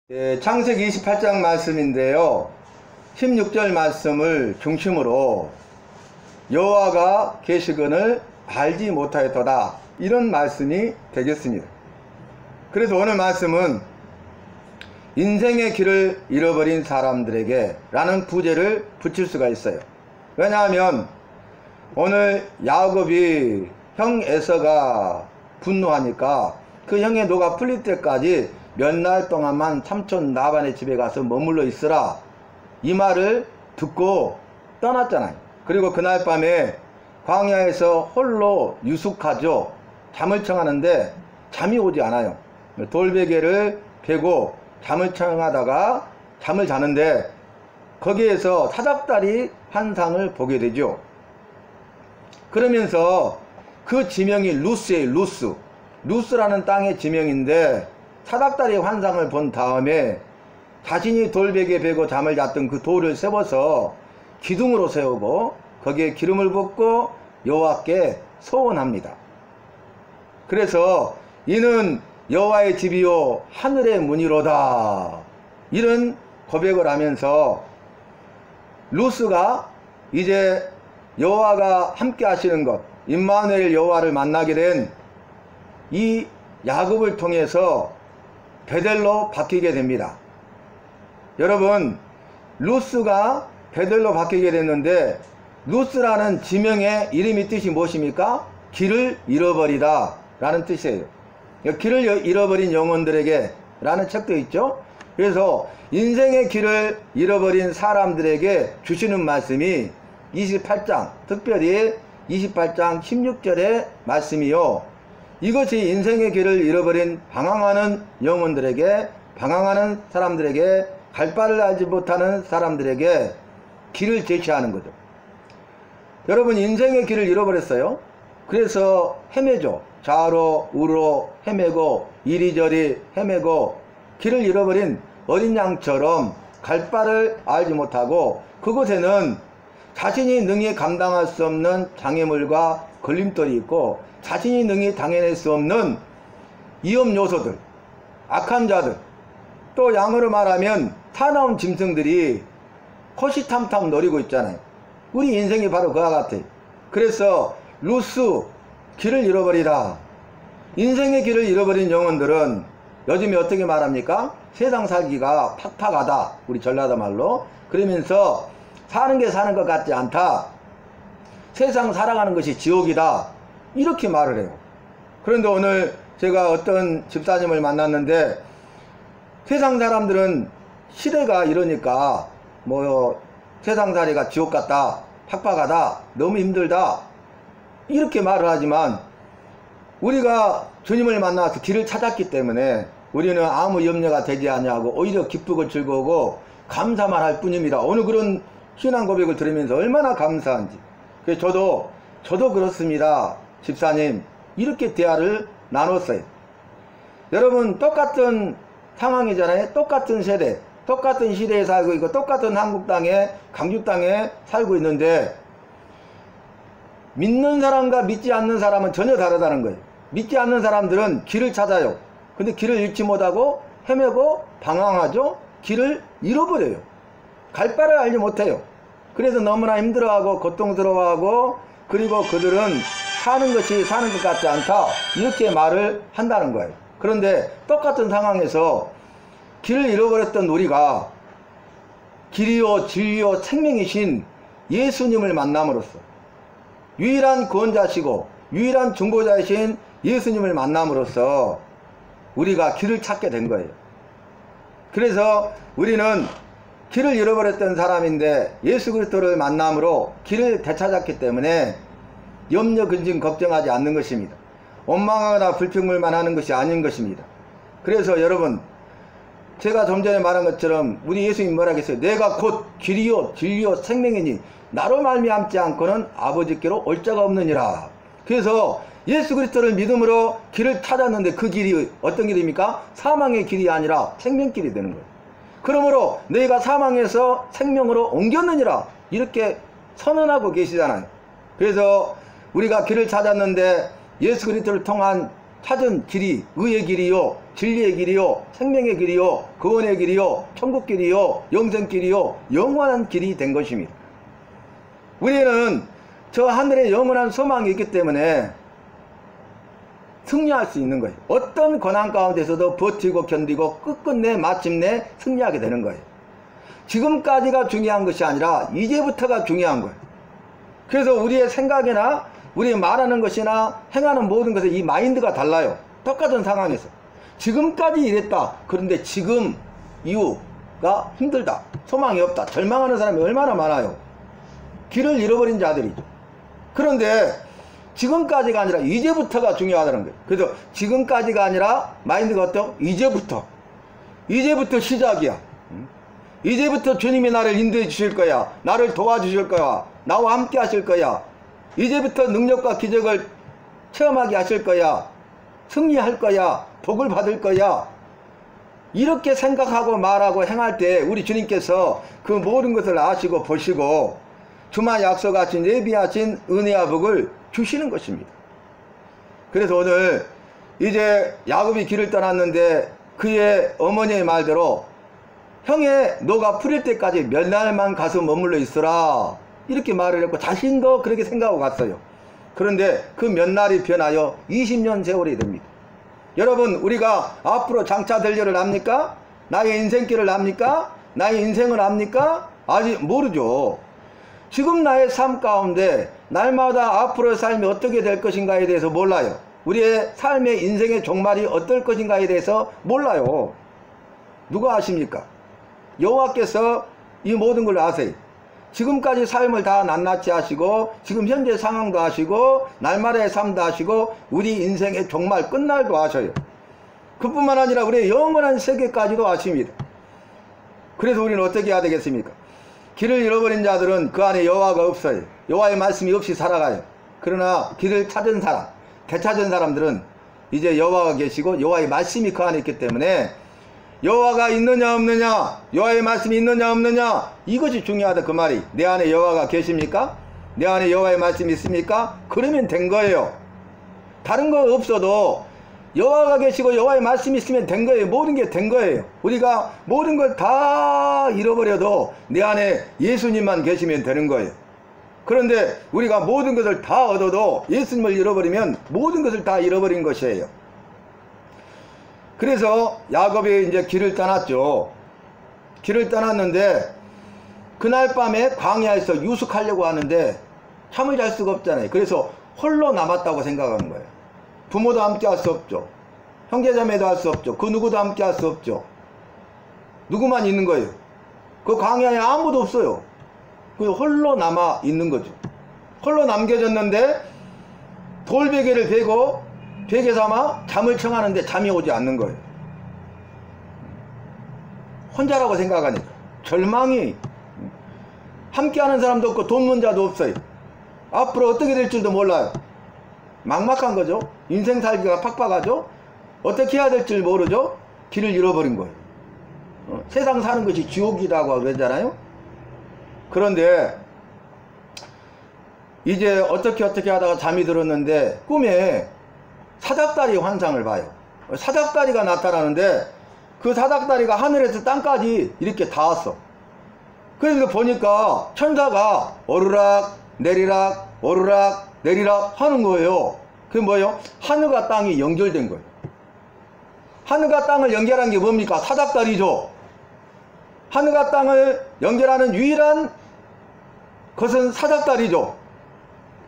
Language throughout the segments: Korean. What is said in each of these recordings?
창세기 28장 말씀인데요. 16절 말씀을 중심으로 여호와가 계시거늘 알지 못하였도다, 이런 말씀이 되겠습니다. 그래서 오늘 말씀은 인생의 길을 잃어버린 사람들에게 라는 부제를 붙일 수가 있어요. 왜냐하면 오늘 야곱이 형 에서가 분노하니까 그 형의 노가 풀릴 때까지 몇 날 동안만 삼촌 라반의 집에 가서 머물러 있으라, 이 말을 듣고 떠났잖아요. 그리고 그날 밤에 광야에서 홀로 유숙하죠. 잠을 청하는데 잠이 오지 않아요. 돌베개를 베고 잠을 청하다가 잠을 자는데 거기에서 사닥다리 환상을 보게 되죠. 그러면서 그 지명이 루스예요. 루스라는 땅의 지명인데, 사닥다리 환상을 본 다음에 자신이 돌베개 베고 잠을 잤던 그 돌을 세워서 기둥으로 세우고 거기에 기름을 붓고 여호와께 소원합니다. 그래서 이는 여호와의 집이요 하늘의 문이로다, 이런 고백을 하면서 루스가 이제 여호와가 함께 하시는 것, 임마누엘 여호와를 만나게 된 이 야곱을 통해서 베델로 바뀌게 됩니다. 여러분, 루스가 베델로 바뀌게 됐는데, 루스라는 지명의 이름이 뜻이 무엇입니까? 길을 잃어버리다 라는 뜻이에요. 길을 잃어버린 영혼들에게 라는 책도 있죠. 그래서 인생의 길을 잃어버린 사람들에게 주시는 말씀이 28장, 특별히 28장 16절의 말씀이요, 이것이 인생의 길을 잃어버린 방황하는 영혼들에게, 방황하는 사람들에게, 갈 바를 알지 못하는 사람들에게 길을 제시하는 거죠. 여러분, 인생의 길을 잃어버렸어요. 그래서 헤매죠. 좌로 우로 헤매고 이리저리 헤매고 길을 잃어버린 어린 양처럼 갈 바를 알지 못하고, 그곳에는 자신이 능히 감당할 수 없는 장애물과 걸림돌이 있고, 자신이 능히 당해낼 수 없는 위험 요소들, 악한 자들, 또 양으로 말하면 사나운 짐승들이 호시탐탐 노리고 있잖아요. 우리 인생이 바로 그와 같아요. 그래서 루스, 길을 잃어버리라. 인생의 길을 잃어버린 영혼들은 요즘에 어떻게 말합니까? 세상 살기가 팍팍하다, 우리 전라도 말로. 그러면서 사는 게 사는 것 같지 않다, 세상 살아가는 것이 지옥이다, 이렇게 말을 해요. 그런데 오늘 제가 어떤 집사님을 만났는데, 세상 사람들은 시대가 이러니까 뭐 세상살이가 지옥 같다, 팍팍하다, 너무 힘들다, 이렇게 말을 하지만 우리가 주님을 만나서 길을 찾았기 때문에 우리는 아무 염려가 되지 않냐고 오히려 기쁘고 즐거우고 감사만 할 뿐입니다. 오늘 그런 신앙 고백을 들으면서 얼마나 감사한지. 그래서 저도 그렇습니다, 집사님, 이렇게 대화를 나눴어요. 여러분, 똑같은 상황이잖아요. 똑같은 세대, 똑같은 시대에 살고 있고 똑같은 한국 땅에, 강주 땅에 살고 있는데, 믿는 사람과 믿지 않는 사람은 전혀 다르다는 거예요. 믿지 않는 사람들은 길을 찾아요. 근데 길을 잃지 못하고 헤매고 방황하죠. 길을 잃어버려요. 갈 바를 알지 못해요. 그래서 너무나 힘들어하고 고통스러워하고, 그리고 그들은 사는 것이 사는 것 같지 않다, 이렇게 말을 한다는 거예요. 그런데 똑같은 상황에서 길을 잃어버렸던 우리가 길이요 진리요 생명이신 예수님을 만남으로써, 유일한 구원자시고 유일한 중보자이신 예수님을 만남으로써 우리가 길을 찾게 된 거예요. 그래서 우리는 길을 잃어버렸던 사람인데 예수 그리스도를 만남으로 길을 되찾았기 때문에 염려, 근심, 걱정하지 않는 것입니다. 원망하거나 불평불만 하는 것이 아닌 것입니다. 그래서 여러분, 제가 좀 전에 말한 것처럼 우리 예수님 뭐라 했어요? 내가 곧 길이요 진리요 생명이니 나로 말미암지 않고는 아버지께로 올 자가 없느니라. 그래서 예수 그리스도를 믿음으로 길을 찾았는데 그 길이 어떤 길입니까? 사망의 길이 아니라 생명길이 되는 거예요. 그러므로 너희가 사망에서 생명으로 옮겼느니라, 이렇게 선언하고 계시잖아요. 그래서 우리가 길을 찾았는데 예수 그리스도를 통한 찾은 길이 의의 길이요 진리의 길이요, 생명의 길이요, 구원의 길이요, 천국 길이요, 영생 길이요, 영원한 길이 된 것입니다. 우리는 저 하늘에 영원한 소망이 있기 때문에 승리할 수 있는 거예요. 어떤 고난 가운데서도 버티고 견디고 끝끝내 마침내 승리하게 되는 거예요. 지금까지가 중요한 것이 아니라 이제부터가 중요한 거예요. 그래서 우리의 생각이나 우리 말하는 것이나 행하는 모든 것에 이 마인드가 달라요. 똑같은 상황에서 지금까지 이랬다. 그런데 지금 이후가 힘들다, 소망이 없다, 절망하는 사람이 얼마나 많아요. 길을 잃어버린 자들이죠. 그런데 지금까지가 아니라 이제부터가 중요하다는 거예요. 그래서 지금까지가 아니라 마인드가 어떠? 이제부터 시작이야. 이제부터 주님이 나를 인도해 주실 거야. 나를 도와주실 거야. 나와 함께 하실 거야. 이제부터 능력과 기적을 체험하게 하실 거야. 승리할 거야. 복을 받을 거야. 이렇게 생각하고 말하고 행할 때 우리 주님께서 그 모든 것을 아시고 보시고 주마 약속하신 예비하신 은혜와 복을 주시는 것입니다. 그래서 오늘 이제 야곱이 길을 떠났는데 그의 어머니의 말대로 형의 너가 풀릴 때까지 몇 날만 가서 머물러 있으라 이렇게 말을 했고 자신도 그렇게 생각하고 갔어요. 그런데 그 몇 날이 변하여 20년 세월이 됩니다. 여러분, 우리가 앞으로 장차 될 일을 압니까? 나의 인생길을 압니까? 나의 인생을 압니까? 아직 모르죠. 지금 나의 삶 가운데 날마다 앞으로의 삶이 어떻게 될 것인가에 대해서 몰라요. 우리의 삶의 인생의 종말이 어떨 것인가에 대해서 몰라요. 누가 아십니까? 여호와께서 이 모든 걸 아세요. 지금까지 삶을 다 낱낱이 하시고 지금 현재 상황도 하시고 날마다의 삶도 하시고 우리 인생의 종말 끝날도 아셔요. 그뿐만 아니라 우리의 영원한 세계까지도 아십니다. 그래서 우리는 어떻게 해야 되겠습니까? 길을 잃어버린 자들은 그 안에 여호와가 없어요. 여호와의 말씀이 없이 살아가요. 그러나 길을 찾은 사람, 되찾은 사람들은 이제 여호와가 계시고 여호와의 말씀이 그 안에 있기 때문에 여호와가 있느냐 없느냐, 여호와의 말씀이 있느냐 없느냐, 이것이 중요하다 그 말이. 내 안에 여호와가 계십니까? 내 안에 여호와의 말씀이 있습니까? 그러면 된 거예요. 다른 거 없어도 여호와가 계시고 여호와의 말씀이 있으면 된 거예요. 모든 게 된 거예요. 우리가 모든 걸 다 잃어버려도 내 안에 예수님만 계시면 되는 거예요. 그런데 우리가 모든 것을 다 얻어도 예수님을 잃어버리면 모든 것을 다 잃어버린 것이에요. 그래서 야곱이 이제 길을 떠났죠. 길을 떠났는데 그날 밤에 광야에서 유숙하려고 하는데 잠을 잘 수가 없잖아요. 그래서 홀로 남았다고 생각하는 거예요. 부모도 함께 할 수 없죠. 형제자매도 할 수 없죠. 그 누구도 함께 할 수 없죠. 누구만 있는 거예요. 그 광야에 아무도 없어요. 그 홀로 남아 있는 거죠. 홀로 남겨졌는데 돌베개를 베고 베개 삼아 잠을 청하는데 잠이 오지 않는 거예요. 혼자라고 생각하니까 절망이, 함께하는 사람도 없고 돕는 자도 없어요. 앞으로 어떻게 될 줄도 몰라요. 막막한 거죠. 인생 살기가 팍팍하죠. 어떻게 해야 될 줄 모르죠. 길을 잃어버린 거예요. 세상 사는 것이 지옥이라고 그러잖아요. 그런데 이제 어떻게 하다가 잠이 들었는데 꿈에 사닥다리 환상을 봐요. 사닥다리가 나타나는데 그 사닥다리가 하늘에서 땅까지 이렇게 닿았어. 그래서 보니까 천사가 오르락 내리락 오르락 내리락 하는 거예요. 그게 뭐예요? 하늘과 땅이 연결된 거예요. 하늘과 땅을 연결한 게 뭡니까? 사닥다리죠. 하늘과 땅을 연결하는 유일한 것은 사닥다리죠.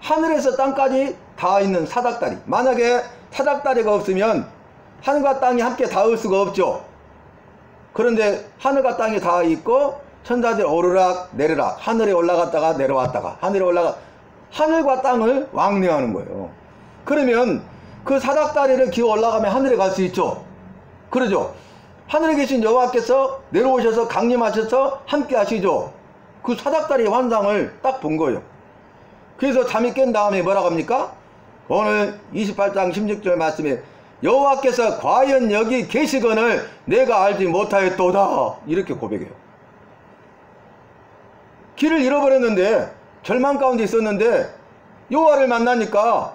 하늘에서 땅까지 닿아 있는 사닥다리. 만약에 사닥다리가 없으면 하늘과 땅이 함께 닿을 수가 없죠. 그런데 하늘과 땅이 닿아 있고 천사들이 오르락 내리락 하늘에 올라갔다가 내려왔다가 하늘에 올라가 하늘과 땅을 왕래하는 거예요. 그러면 그 사닥다리를 기어 올라가면 하늘에 갈 수 있죠. 그러죠. 하늘에 계신 여호와께서 내려오셔서 강림하셔서 함께 하시죠. 그 사닥다리 환상을 딱 본 거예요. 그래서 잠이 깬 다음에 뭐라고 합니까? 오늘 28장 16절 말씀에 여호와께서 과연 여기 계시거늘 내가 알지 못하였도다 이렇게 고백해요. 길을 잃어버렸는데 절망 가운데 있었는데 여호와를 만나니까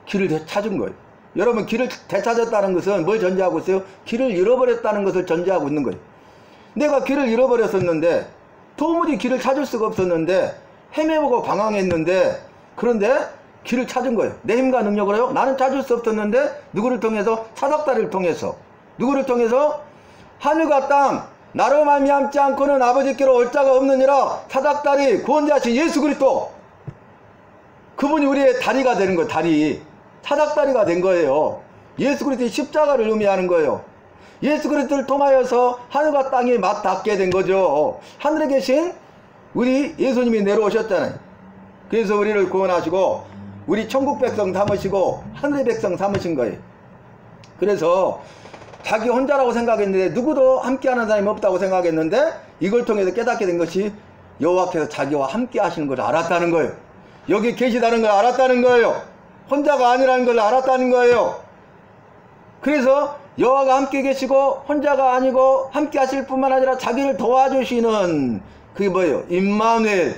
길을 찾은 거예요. 여러분, 길을 되찾았다는 것은 뭘 전제하고 있어요? 길을 잃어버렸다는 것을 전제하고 있는 거예요. 내가 길을 잃어버렸었는데, 도무지 길을 찾을 수가 없었는데, 헤매보고 방황했는데, 그런데 길을 찾은 거예요. 내 힘과 능력으로요? 나는 찾을 수 없었는데, 누구를 통해서? 사닥다리를 통해서. 누구를 통해서? 하늘과 땅, 나로 말미암지 않고는 아버지께로 올 자가 없느니라. 사닥다리 구원자신 예수 그리스도, 그분이 우리의 다리가 되는 거예요. 다리, 사닥다리가 된 거예요. 예수 그리스도의 십자가를 의미하는 거예요. 예수 그리스도를 통하여서 하늘과 땅이 맞닿게 된 거죠. 하늘에 계신 우리 예수님이 내려오셨잖아요. 그래서 우리를 구원하시고 우리 천국 백성 삼으시고 하늘의 백성 삼으신 거예요. 그래서 자기 혼자라고 생각했는데, 누구도 함께하는 사람이 없다고 생각했는데, 이걸 통해서 깨닫게 된 것이 여호와께서 자기와 함께 하시는 걸 알았다는 거예요. 여기 계시다는 걸 알았다는 거예요. 혼자가 아니라는 걸 알았다는 거예요. 그래서 여호와가 함께 계시고 혼자가 아니고 함께 하실 뿐만 아니라 자기를 도와주시는, 그게 뭐예요? 임마누엘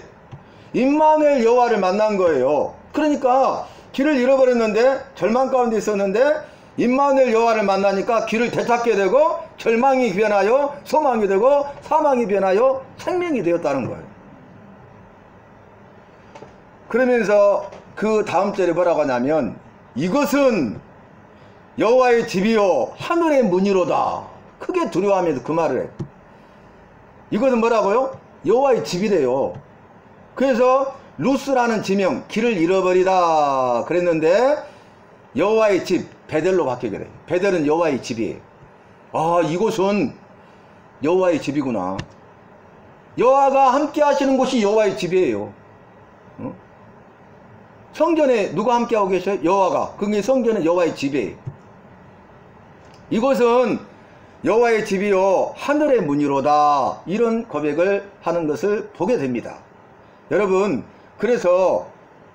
여호와를 만난 거예요. 그러니까 길을 잃어버렸는데, 절망 가운데 있었는데, 임마누엘 여호와를 만나니까 길을 되찾게 되고, 절망이 변하여 소망이 되고, 사망이 변하여 생명이 되었다는 거예요. 그러면서 그 다음 절에 뭐라고 하냐면, 이것은 여호와의 집이요 하늘의 문이로다. 크게 두려워하면서 그 말을 해. 이것은 뭐라고요? 여호와의 집이래요. 그래서 루스라는 지명, 길을 잃어버리다 그랬는데, 여호와의 집, 베델로 바뀌게 돼요. 베델은 여호와의 집이에요. 아, 이곳은 여호와의 집이구나. 여호와가 함께 하시는 곳이 여호와의 집이에요. 성전에 누가 함께 하고 계셔요? 여호와가. 그게 성전은 여호와의 집이에요. 이곳은 여호와의 집이요 하늘의 문이로다. 이런 고백을 하는 것을 보게 됩니다. 여러분, 그래서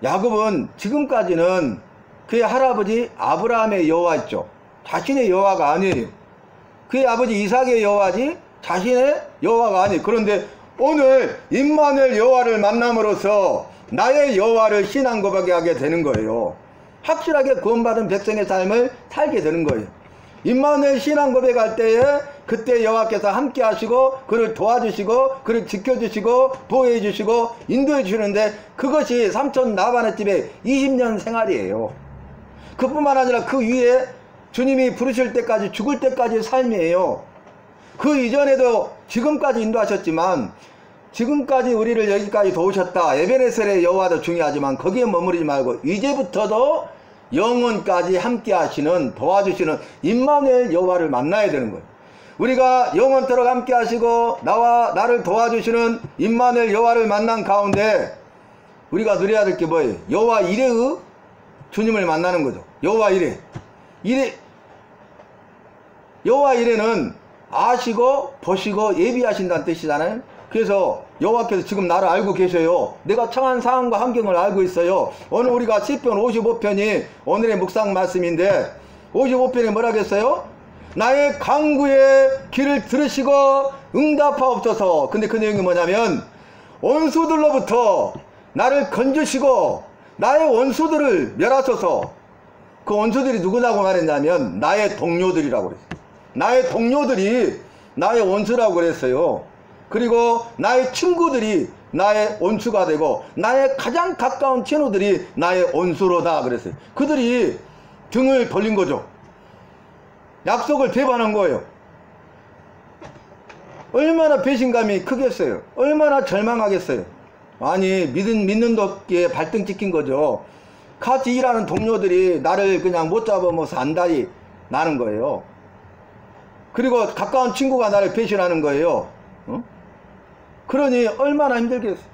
야곱은 지금까지는 그의 할아버지 아브라함의 여호와였죠. 자신의 여호와가 아니에요. 그의 아버지 이삭의 여호와지 자신의 여호와가 아니에요. 그런데 오늘 임마누엘 여호와를 만남으로써 나의 여호와를 신앙 고백하게 되는 거예요. 확실하게 구원받은 백성의 삶을 살게 되는 거예요. 임마누엘 신앙 고백할 때에 그때 여호와께서 함께 하시고 그를 도와주시고 그를 지켜주시고 보호해 주시고 인도해 주시는데, 그것이 삼촌 나반의 집에 20년 생활이에요. 그뿐만 아니라 그 위에 주님이 부르실 때까지, 죽을 때까지 삶이에요. 그 이전에도 지금까지 인도하셨지만, 지금까지 우리를 여기까지 도우셨다. 에베네셀의 여호와도 중요하지만 거기에 머무르지 말고 이제부터도 영원까지 함께 하시는, 도와주시는 임마누엘 여호와를 만나야 되는 거예요. 우리가 영원토록 함께 하시고 나를 도와주시는 임마누엘 여호와를 만난 가운데 우리가 누려야 될 게 뭐예요? 여호와 이레의 주님을 만나는 거죠. 여호와 이레. 여호와 이레는 아시고 보시고 예비하신다는 뜻이잖아요. 그래서 여호와께서 지금 나를 알고 계셔요. 내가 처한 상황과 환경을 알고 있어요. 오늘 우리가 시편 55편이 오늘의 묵상 말씀인데, 55편에 뭐라겠어요? 나의 간구의 길을 들으시고 응답하옵소서. 근데 그 내용이 뭐냐면, 원수들로부터 나를 건지시고 나의 원수들을 멸하소서. 그 원수들이 누구라고 말했냐면 나의 동료들이라고 그랬어요. 나의 동료들이 나의 원수라고 그랬어요. 그리고 나의 친구들이 나의 원수가 되고 나의 가장 가까운 친구들이 나의 원수로다 그랬어요. 그들이 등을 돌린 거죠. 약속을 배반한 거예요. 얼마나 배신감이 크겠어요. 얼마나 절망하겠어요. 아니, 믿는 덕기에 발등 찍힌 거죠. 같이 일하는 동료들이 나를 그냥 못 잡아먹어서 안달이 나는 거예요. 그리고 가까운 친구가 나를 배신하는 거예요. 그러니 얼마나 힘들겠어요.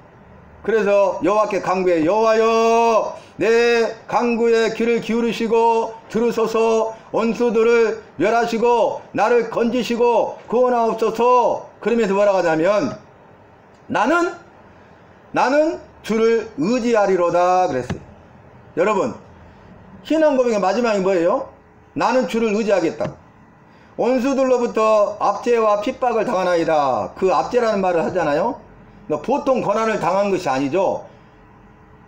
그래서 여호와께 간구해. 여호와여, 내 간구에 귀를 기울이시고 들으소서. 원수들을 멸하시고 나를 건지시고 구원하옵소서. 그러면서 뭐라고 하냐면 나는 주를 의지하리로다 그랬어요. 여러분, 신앙 고백의 마지막이 뭐예요? 나는 주를 의지하겠다. 원수들로부터 압제와 핍박을 당하나이다. 그 압제라는 말을 하잖아요. 보통 고난을 당한 것이 아니죠.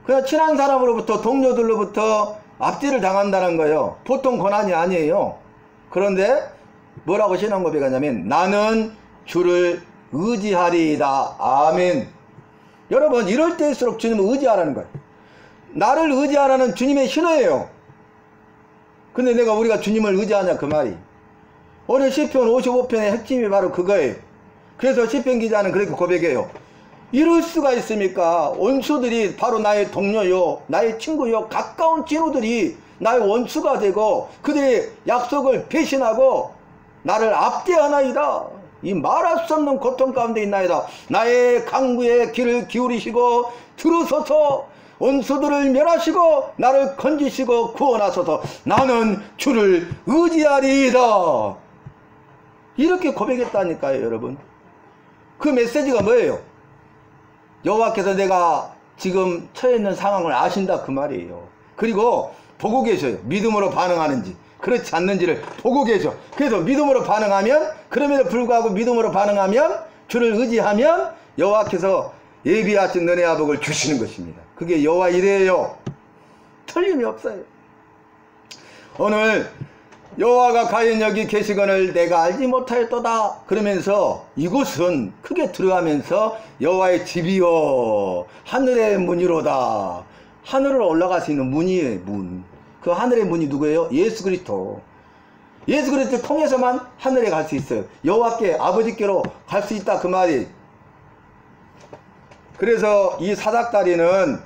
그냥 친한 사람으로부터, 동료들로부터 압제를 당한다는 거예요. 보통 고난이 아니에요. 그런데 뭐라고 신앙 고백하냐면 나는 주를 의지하리이다. 아멘. 여러분 이럴 때일수록 주님을 의지하라는 거예요. 나를 의지하라는 주님의 신호예요. 근데 내가 우리가 주님을 의지하냐 그 말이. 오늘 시편 55편의 핵심이 바로 그거예요. 그래서 시편 기자는 그렇게 고백해요. 이럴 수가 있습니까? 원수들이 바로 나의 동료요, 나의 친구요, 가까운 친구들이 나의 원수가 되고 그들의 약속을 배신하고 나를 압제하나이다. 이 말할 수 없는 고통 가운데 있나이다. 나의 강구에 귀를 기울이시고 들어서서 원수들을 멸하시고 나를 건지시고 구원하소서. 나는 주를 의지하리이다. 이렇게 고백했다니까요, 여러분. 그 메시지가 뭐예요? 여호와께서 내가 지금 처해 있는 상황을 아신다 그 말이에요. 그리고 보고 계셔요. 믿음으로 반응하는지 그렇지 않는지를 보고 계셔. 그래서 믿음으로 반응하면, 그럼에도 불구하고 믿음으로 반응하면, 주를 의지하면 여호와께서 예비하신 은혜와 복을 주시는 것입니다. 그게 여호와 일이에요. 틀림이 없어요. 오늘 여호와가 과연 여기 계시거늘 내가 알지 못하였도다 그러면서 이곳은 크게 들어가면서 여호와의 집이요 하늘의 문이로다. 하늘로 올라갈 수 있는 문이에요. 문. 그 하늘의 문이 누구예요? 예수 그리스도. 예수 그리스도를 통해서만 하늘에 갈 수 있어요. 여호와께 아버지께로 갈 수 있다 그 말이. 그래서 이 사닥다리는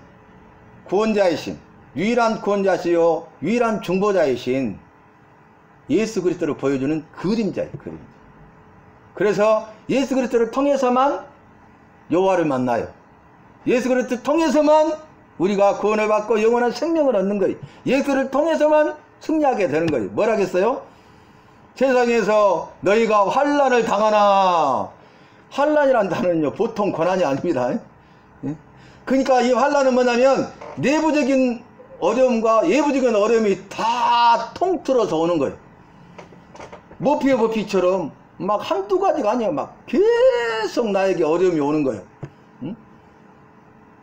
구원자이신, 유일한 구원자시요 유일한 중보자이신 예수 그리스도를 보여주는 그림자예요. 그림자. 그래서 예수 그리스도를 통해서만 여호와를 만나요. 예수 그리스도를 통해서만 우리가 구원을 받고 영원한 생명을 얻는 거예요. 예수를 통해서만 승리하게 되는 거예요. 뭐라겠어요? 세상에서 너희가 환난을 당하나. 환난이란 단어는요 보통 고난이 아닙니다. 그러니까 이 환난은 뭐냐면 내부적인 어려움과 외부적인 어려움이 다 통틀어서 오는 거예요. 모피의 모피처럼 막 한두 가지가 아니에요. 막 계속 나에게 어려움이 오는 거예요.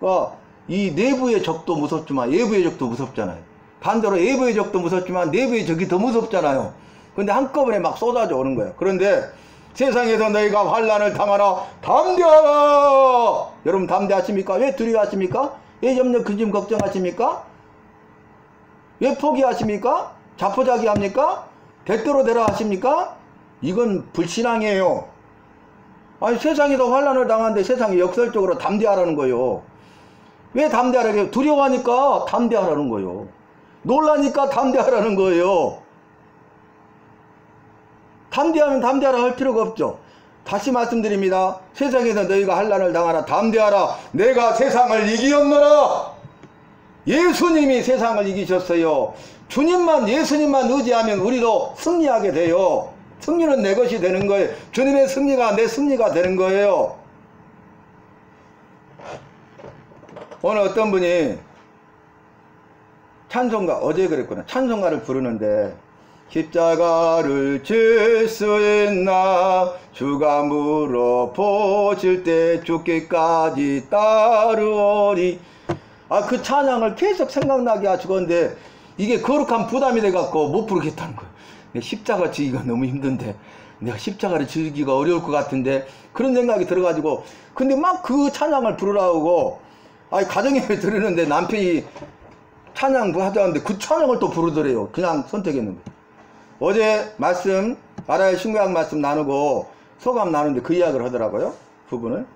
그러니까 이 내부의 적도 무섭지만 외부의 적도 무섭잖아요. 반대로 외부의 적도 무섭지만 내부의 적이 더 무섭잖아요. 근데 한꺼번에 막 쏟아져 오는 거예요. 그런데 세상에서 너희가 환난을 당하라. 담대하라. 여러분 담대하십니까? 왜 두려워하십니까? 왜 염려 근심 걱정하십니까? 왜 포기하십니까? 자포자기합니까? 대대로 되라 하십니까? 이건 불신앙이에요. 아니 세상에서 환난을 당하는데 세상이 역설적으로 담대하라는 거예요. 왜 담대하라고 해요? 두려워하니까 담대하라는 거예요. 놀라니까 담대하라는 거예요. 담대하면 담대하라 할 필요가 없죠. 다시 말씀드립니다. 세상에서 너희가 환난을 당하라. 담대하라. 내가 세상을 이기었노라. 예수님이 세상을 이기셨어요. 주님만, 예수님만 의지하면 우리도 승리하게 돼요. 승리는 내 것이 되는 거예요. 주님의 승리가 내 승리가 되는 거예요. 오늘 어떤 분이 찬송가, 어제 그랬구나. 찬송가를 부르는데 십자가를 질 수 있나 주가 물어보실 때 죽기까지 따르오리. 그 찬양을 계속 생각나게 하시고 근데 이게 거룩한 부담이 돼갖고 못 부르겠다는 거예요. 십자가 지기가 너무 힘든데 내가 십자가를 지기가 어려울 것 같은데 그런 생각이 들어가지고 근데 막 그 찬양을 부르라고 가정에 들으는데 남편이 찬양 하자는데 그 찬양을 또 부르더래요. 그냥 선택했는데 어제 말씀 마라의 신구약 말씀 나누고 소감 나누는데 그 이야기를 하더라고요. 부부는.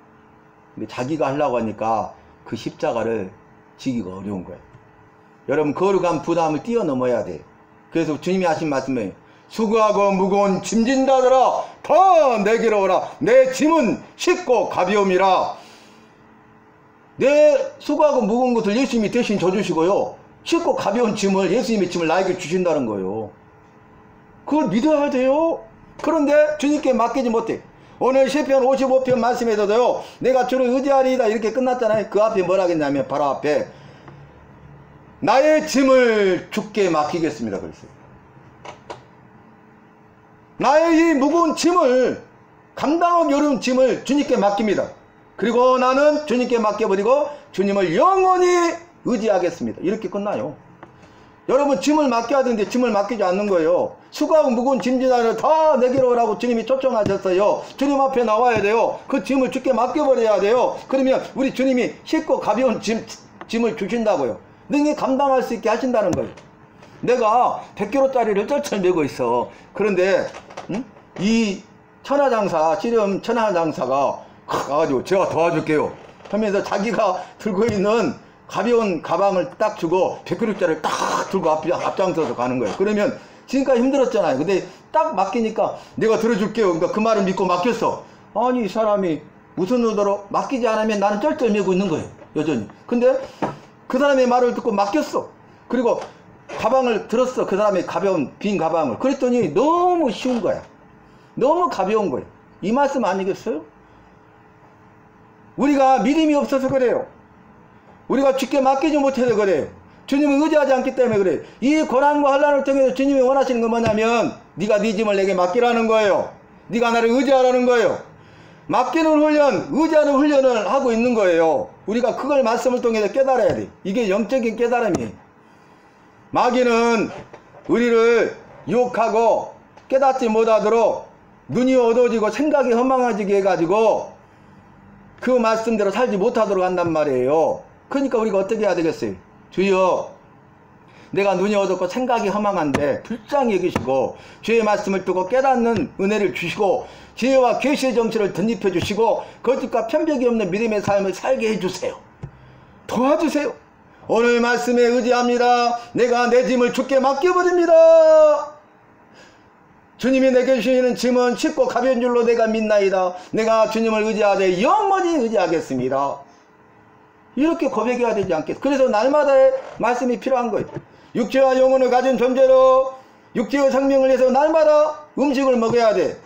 근데 자기가 하려고 하니까 그 십자가를 지기가 어려운 거예요. 여러분 거룩한 부담을 뛰어넘어야 돼. 그래서 주님이 하신 말씀이에요. 수고하고 무거운 짐진 자들아 다 내게로 오라. 내 짐은 쉽고 가벼움이라. 내 수고하고 무거운 것을 예수님이 대신 져주시고요. 쉽고 가벼운 짐을 예수님의 짐을 나에게 주신다는 거예요. 그걸 믿어야 돼요. 그런데 주님께 맡기지 못해. 오늘 시편 55편 말씀에서도요. 내가 주를 의지하리이다 이렇게 끝났잖아요. 그 앞에 뭐라 했냐면 바로 앞에 나의 짐을 주께 맡기겠습니다 그랬어요. 나의 이 무거운 짐을 감당하기 어려운 짐을 주님께 맡깁니다. 그리고 나는 주님께 맡겨버리고 주님을 영원히 의지하겠습니다. 이렇게 끝나요. 여러분 짐을 맡겨야 되는데 짐을 맡기지 않는 거예요. 수고하고 무거운 짐진아를 다 내게로 오라고 주님이 초청하셨어요. 주님 앞에 나와야 돼요. 그 짐을 주께 맡겨버려야 돼요. 그러면 우리 주님이 쉽고 가벼운 짐을 주신다고요. 능히 감당할 수 있게 하신다는 거예요. 내가 100kg짜리를 쩔쩔 메고 있어. 그런데 이 천하장사, 씨름 천하장사가 가가지고 제가 도와줄게요 하면서 자기가 들고 있는 가벼운 가방을 딱 주고 100kg짜리를 딱 들고 앞장서서 가는 거예요. 그러면 지금까지 힘들었잖아요. 근데 딱 맡기니까 내가 들어줄게요. 그러니까 그 말을 믿고 맡겼어. 아니 이 사람이 무슨 의도로 맡기지 않으면 나는 쩔쩔 메고 있는 거예요. 여전히. 근데 그 사람의 말을 듣고 맡겼어. 그리고 가방을 들었어. 그 사람의 가벼운 빈 가방을. 그랬더니 너무 쉬운 거야. 너무 가벼운 거예요. 이 말씀 아니겠어요? 우리가 믿음이 없어서 그래요. 우리가 주께 맡기지 못해서 그래요. 주님을 의지하지 않기 때문에 그래요. 이 고난과 환난을 통해서 주님이 원하시는 건 뭐냐면 네가 네 짐을 내게 맡기라는 거예요. 네가 나를 의지하라는 거예요. 맡기는 훈련, 의지하는 훈련을 하고 있는 거예요. 우리가 그걸 말씀을 통해서 깨달아야 돼. 이게 영적인 깨달음이에요. 마귀는 우리를 유혹하고 깨닫지 못하도록 눈이 어두워지고 생각이 허망해지게 해가지고 그 말씀대로 살지 못하도록 한단 말이에요. 그러니까 우리가 어떻게 해야 되겠어요? 주여, 내가 눈이 어둡고 생각이 허망한데 불쌍히 여기시고 주의 말씀을 두고 깨닫는 은혜를 주시고 지혜와 계시의 정치를 덧입혀 주시고 거짓과 편벽이 없는 믿음의 삶을 살게 해주세요. 도와주세요. 오늘 말씀에 의지합니다. 내가 내 짐을 주께 맡겨버립니다. 주님이 내게 주시는 짐은 쉽고 가벼운 줄로 내가 믿나이다. 내가 주님을 의지하되 영원히 의지하겠습니다. 이렇게 고백해야 되지 않겠어. 그래서 날마다의 말씀이 필요한 거예요. 육체와 영혼을 가진 존재로 육체의 생명을 위해서 날마다 음식을 먹어야 돼.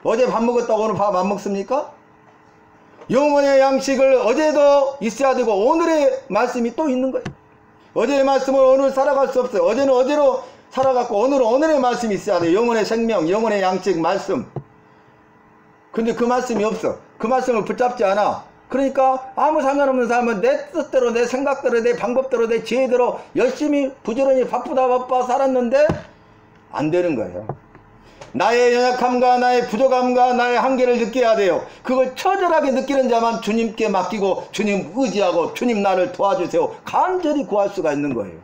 어제 밥 먹었다고 오늘 밥 안 먹습니까? 영혼의 양식을 어제도 있어야 되고 오늘의 말씀이 또 있는 거예요. 어제의 말씀을 오늘 살아갈 수 없어요. 어제는 어제로 살아갔고 오늘은 오늘의 말씀이 있어야 돼요. 영혼의 생명, 영혼의 양식 말씀. 근데 그 말씀이 없어. 그 말씀을 붙잡지 않아. 그러니까 아무 상관없는 사람은 내 뜻대로, 내 생각대로, 내 방법대로, 내 지혜대로 열심히 부지런히 바빠 살았는데 안 되는 거예요. 나의 연약함과 나의 부족함과 나의 한계를 느껴야 돼요. 그걸 처절하게 느끼는 자만 주님께 맡기고 주님 의지하고 주님 나를 도와주세요 간절히 구할 수가 있는 거예요.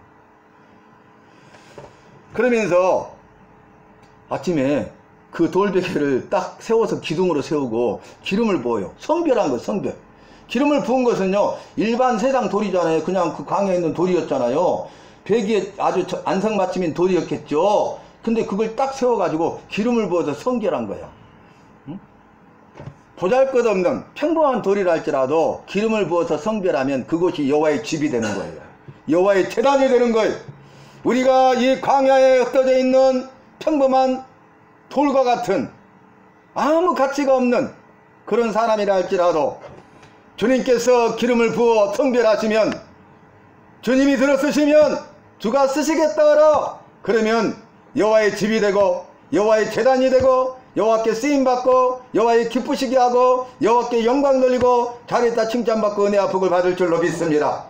그러면서 아침에 그 돌베개를 딱 세워서 기둥으로 세우고 기름을 부어요. 성별한 거예요. 성별. 기름을 부은 것은요, 일반 세상 돌이잖아요. 그냥 그 강에 있는 돌이었잖아요. 베개에 아주 안성맞춤인 돌이었겠죠. 근데 그걸 딱 세워가지고 기름을 부어서 성결한 거야. 응? 보잘것없는 평범한 돌이라 할지라도 기름을 부어서 성별하면 그것이 여호와의 집이 되는 거예요. 여호와의 제단이 되는 거예요. 우리가 이 광야에 흩어져 있는 평범한 돌과 같은 아무 가치가 없는 그런 사람이라 할지라도 주님께서 기름을 부어 성별하시면, 주님이 들어쓰시면 주가 쓰시겠다 하라. 그러면 여호와의 집이 되고 여호와의 제단이 되고 여호와께 쓰임받고 여호와의 기쁘시게 하고 여호와께 영광 돌리고 잘했다 칭찬받고 은혜와 복을 받을 줄로 믿습니다.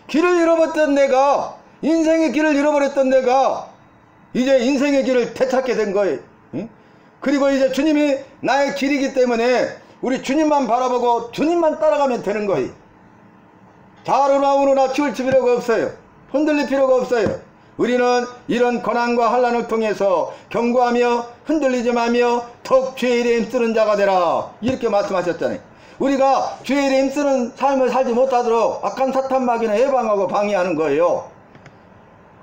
길을 잃어버렸던 내가, 인생의 길을 잃어버렸던 내가 이제 인생의 길을 되찾게 된 거예요. 그리고 이제 주님이 나의 길이기 때문에 우리 주님만 바라보고 주님만 따라가면 되는 거예요. 좌우나 우우나 치울칠 필요가 없어요. 흔들릴 필요가 없어요. 우리는 이런 고난과 환난을 통해서 경고하며 흔들리지 마며 더욱 주의 일에 힘쓰는 자가 되라, 이렇게 말씀하셨잖아요. 우리가 주의 일에 힘쓰는 삶을 살지 못하도록 악한 사탄 마귀는 해방하고 방해하는 거예요.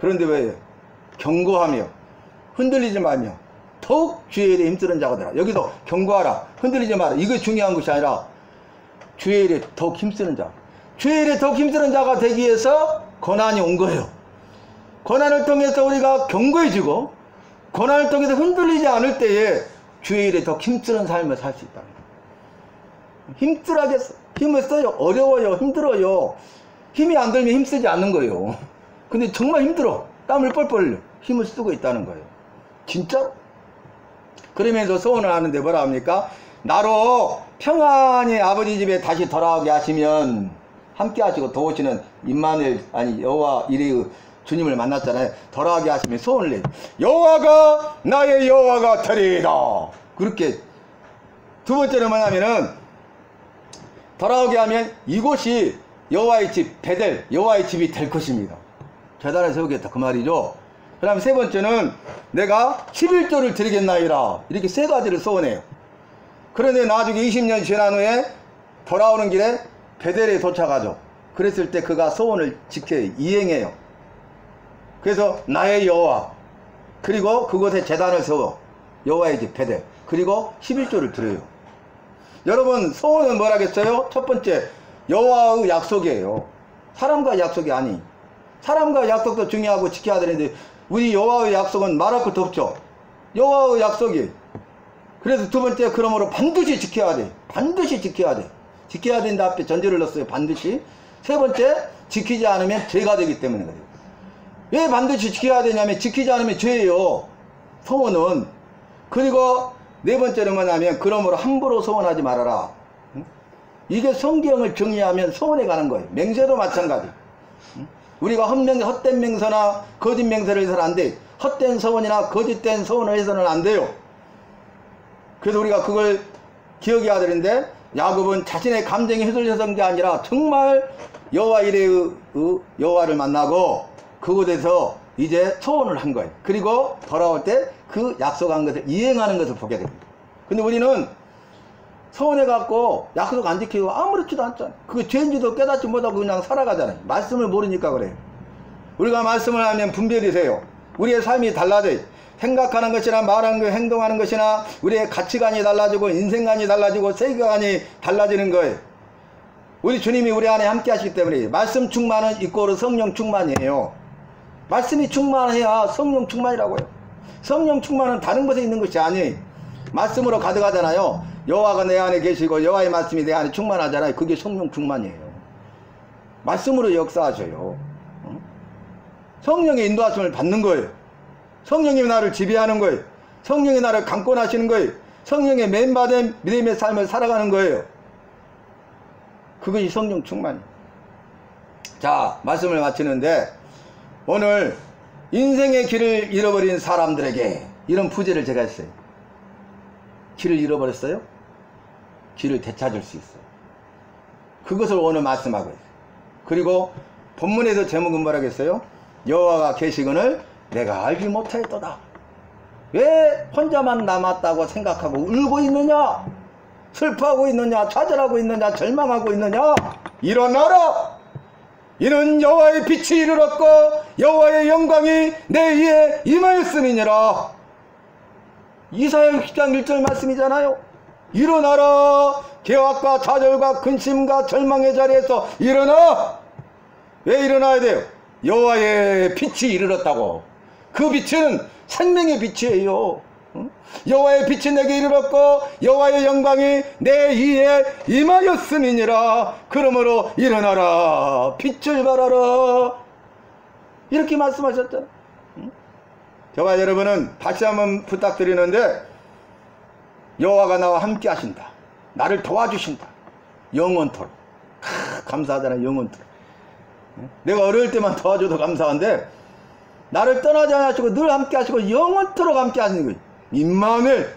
그런데 왜? 경고하며 흔들리지 마며 더욱 주의 일에 힘쓰는 자가 되라. 여기서 경고하라, 흔들리지 마라, 이게 중요한 것이 아니라 주의 일에 더욱 힘쓰는 자, 주의 일에 더욱 힘쓰는 자가 되기 위해서 고난이 온 거예요. 고난을 통해서 우리가 견고해지고 고난을 통해서 흔들리지 않을 때에 주의 일에 더 힘쓰는 삶을 살 수 있다. 힘들하겠어. 힘을 써요. 어려워요. 힘들어요. 힘이 안 들면 힘쓰지 않는 거예요. 근데 정말 힘들어. 땀을 뻘뻘 흘려. 힘을 쓰고 있다는 거예요. 진짜? 그러면서 소원을 하는데 뭐라 합니까? 나로 평안히 아버지 집에 다시 돌아오게 하시면 함께 하시고 도우시는 임마누엘, 아니 여호와 이레의 주님을 만났잖아요. 돌아가게 하시면 소원을 내요. 여호와가 나의 여호와가 되리이다. 그렇게. 두 번째는 뭐냐면은 돌아오게 하면 이곳이 여호와의 집 베델, 여호와의 집이 될 것입니다. 제단을 세우겠다 그 말이죠. 그 다음에 세 번째는 내가 11조를 드리겠나이다. 이렇게 세 가지를 소원해요. 그런데 나중에 20년 지난 후에 돌아오는 길에 베델에 도착하죠. 그랬을 때 그가 소원을 지켜요. 이행해요. 그래서 나의 여호와, 그리고 그곳에 제단을 세워 여호와의 집 베델, 그리고 11조를 드려요. 여러분, 소원은 뭐라겠어요? 첫 번째, 여호와의 약속이에요. 사람과의 약속이 아니. 사람과의 약속도 중요하고 지켜야 되는데 우리 여호와의 약속은 말할 것도 없죠. 여호와의 약속이. 그래서 두 번째, 그러므로 반드시 지켜야 돼. 반드시 지켜야 돼. 지켜야 된다 앞에 전제를 넣었어요. 반드시. 세 번째, 지키지 않으면 죄가 되기 때문에 그래요. 왜 반드시 지켜야 되냐면 지키지 않으면 죄예요. 소원은. 그리고 네 번째는 뭐냐면 그러므로 함부로 소원하지 말아라. 이게 성경을 정리하면 소원에 가는 거예요. 맹세도 마찬가지. 우리가 헛된 맹세나 거짓 맹세를 해서는 안 돼. 헛된 소원이나 거짓된 소원을 해서는 안 돼요. 그래서 우리가 그걸 기억해야 되는데 야곱은 자신의 감정에 휘둘려서 한 게 아니라 정말 여호와 이레의 여호와를 만나고 그곳에서 이제 소원을 한 거예요. 그리고 돌아올 때 그 약속한 것을 이행하는 것을 보게 됩니다. 근데 우리는 소원해갖고 약속 안 지키고 아무렇지도 않잖아요. 그게 죄인지도 깨닫지 못하고 그냥 살아가잖아요. 말씀을 모르니까 그래요. 우리가 말씀을 하면 분별이 돼요. 우리의 삶이 달라져요. 생각하는 것이나 말하는 것, 행동하는 것이나 우리의 가치관이 달라지고 인생관이 달라지고 세계관이 달라지는 거예요. 우리 주님이 우리 안에 함께 하시기 때문에 말씀 충만은 이꼬르 성령 충만이에요. 말씀이 충만해야 성령 충만이라고요. 성령 충만은 다른 것에 있는 것이 아니에요. 말씀으로 가득하잖아요. 여호와가 내 안에 계시고 여호와의 말씀이 내 안에 충만하잖아요. 그게 성령 충만이에요. 말씀으로 역사하셔요. 성령의 인도하심을 받는 거예요. 성령이 나를 지배하는 거예요. 성령이 나를 강권하시는 거예요. 성령의 맨바된 믿음의 삶을 살아가는 거예요. 그것이 성령 충만이에요. 자, 말씀을 마치는데 오늘 인생의 길을 잃어버린 사람들에게 이런 부제를 제가 했어요. 길을 잃어버렸어요? 길을 되찾을 수 있어요. 그것을 오늘 말씀하고 있어요. 그리고 본문에서 제목은 뭐라겠어요? 여호와가 계시거늘 내가 알지 못하였도다. 왜 혼자만 남았다고 생각하고 울고 있느냐? 슬퍼하고 있느냐? 좌절하고 있느냐? 절망하고 있느냐? 일어나라! 이는 여호와의 빛이 이르렀고 여호와의 영광이 내 위에 임하였음이니라. 이사야 60장 1절 말씀이잖아요. 일어나라. 개악과 좌절과 근심과 절망의 자리에서 일어나. 왜 일어나야 돼요? 여호와의 빛이 이르렀다고. 그 빛은 생명의 빛이에요. 여호와의 빛이 내게 이르렀고 여호와의 영광이 내 위에 임하였음이니라. 그러므로 일어나라. 빛을 발하라. 이렇게 말씀하셨잖아요. 저와 여러분은 다시 한번 부탁드리는데 여호와가 나와 함께 하신다. 나를 도와주신다. 영원토록. 감사하잖아요. 영원토록. 내가 어려울 때만 도와줘도 감사한데 나를 떠나지 않으시고 늘 함께 하시고 영원토록 함께 하시는 거예요. 임마누엘.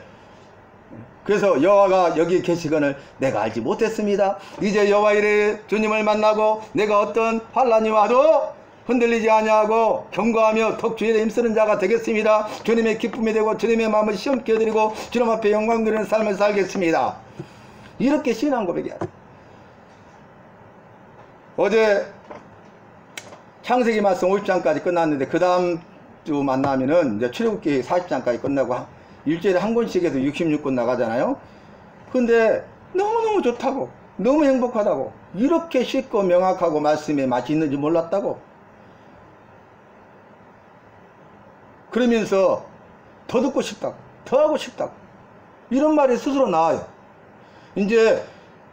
그래서 여호와가 여기 계시거늘 내가 알지 못했습니다. 이제 여호와 이레 주님을 만나고 내가 어떤 환난이 와도 흔들리지 아니하고 경고하며 덕 주일에 힘쓰는 자가 되겠습니다. 주님의 기쁨이 되고 주님의 마음을 시험케 해드리고 주님 앞에 영광 드리는 삶을 살겠습니다. 이렇게 신앙 고백이야. 어제 창세기 말씀 50장까지 끝났는데 그 다음 주 만나면은 이제 출애굽기 40장까지 끝나고 일주일에 한 권씩 해서 66권 나가잖아요. 근데 너무너무 좋다고, 너무 행복하다고, 이렇게 쉽고 명확하고 말씀에 맛이 있는지 몰랐다고. 그러면서 더 듣고 싶다고, 더 하고 싶다고, 이런 말이 스스로 나와요. 이제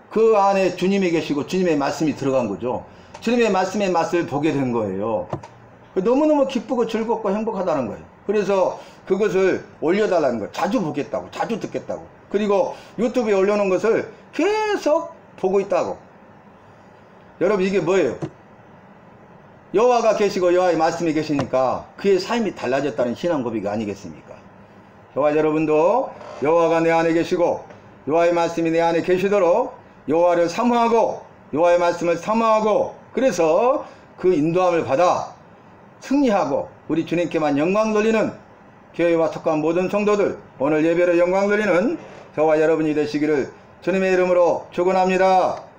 그 안에 주님이 계시고 주님의 말씀이 들어간 거죠. 주님의 말씀의 맛을 보게 된 거예요. 너무너무 기쁘고 즐겁고 행복하다는 거예요. 그래서 그것을 올려달라는 거예요. 자주 보겠다고, 자주 듣겠다고. 그리고 유튜브에 올려놓은 것을 계속 보고 있다고. 여러분, 이게 뭐예요? 여호와가 계시고 여호와의 말씀이 계시니까 그의 삶이 달라졌다는 신앙 고백이 아니겠습니까? 저와 여러분도 여호와가 내 안에 계시고 여호와의 말씀이 내 안에 계시도록 여호와를 사모하고 여호와의 말씀을 사모하고 그래서 그 인도함을 받아 승리하고 우리 주님께만 영광 돌리는 교회와 특한 모든 성도들, 오늘 예배로 영광 돌리는 저와 여러분이 되시기를 주님의 이름으로 축원합니다.